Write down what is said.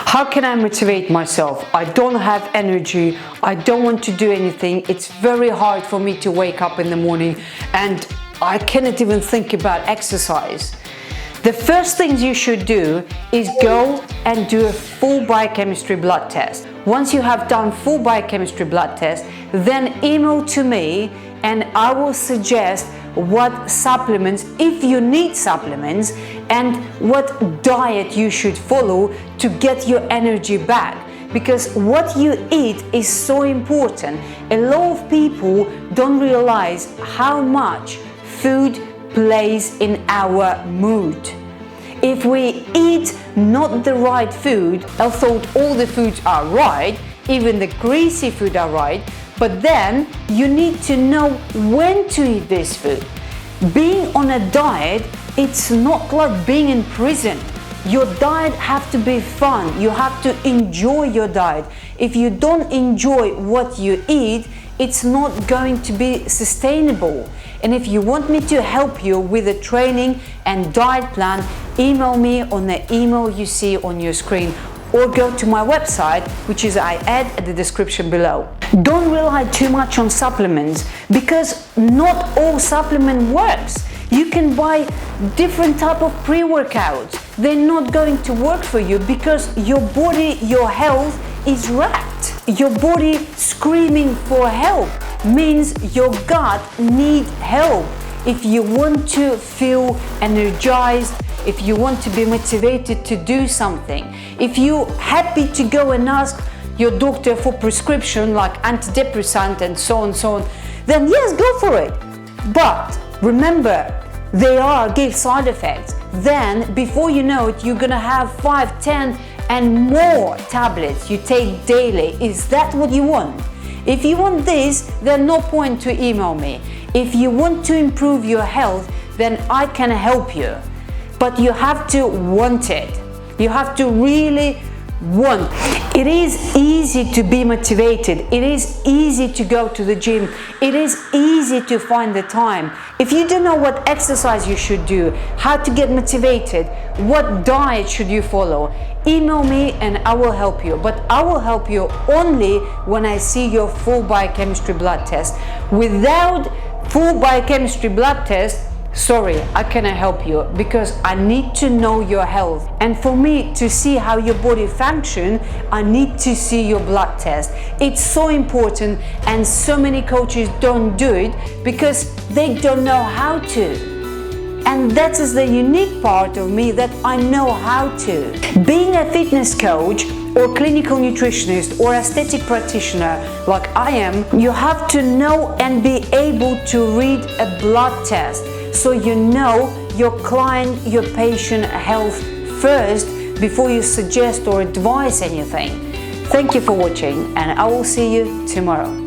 How can I motivate myself? I don't have energy. I don't want to do anything. It's very hard for me to wake up in the morning and I cannot even think about exercise. The first things you should do is go and do a full biochemistry blood test. Once you have done full biochemistry blood test, then email to me and I will suggest what supplements, if you need supplements, and what diet you should follow to get your energy back. Because what you eat is so important. A lot of people don't realize how much food plays in our mood. If we eat not the right food, although all the foods are right, even the greasy food are right, but then you need to know when to eat this food. Being on a diet, it's not like being in prison. Your diet have to be fun. You have to enjoy your diet. If you don't enjoy what you eat, it's not going to be sustainable. And if you want me to help you with a training and diet plan, email me on the email you see on your screen, or go to my website, which is I add at the description below. Don't rely too much on supplements, because not all supplement works. You can buy different type of pre-workouts. They're not going to work for you because your body, your health is wrecked. Your body screaming for help means your gut needs help. If you want to feel energized, if you want to be motivated to do something, if you're happy to go and ask your doctor for prescription like antidepressant and so on, then yes, go for it. But remember, they give side effects. Then before you know it, you're gonna have 5, 10 and more tablets you take daily. Is that what you want? If you want this, then no point to email me. If you want to improve your health, then I can help you. But you have to want it. You have to really want. It is easy to be motivated. It is easy to go to the gym. It is easy to find the time. If you don't know what exercise you should do, how to get motivated, what diet should you follow, email me and I will help you. But I will help you only when I see your full biochemistry blood test. Without full biochemistry blood test, sorry, I cannot help you, because I need to know your health. And for me to see how your body functions, I need to see your blood test. It's so important, and so many coaches don't do it because they don't know how to. And that is the unique part of me, that I know how to. Being a fitness coach or clinical nutritionist or aesthetic practitioner like I am, you have to know and be able to read a blood test, so you know your client, your patient health first before you suggest or advise anything. Thank you for watching, and I will see you tomorrow.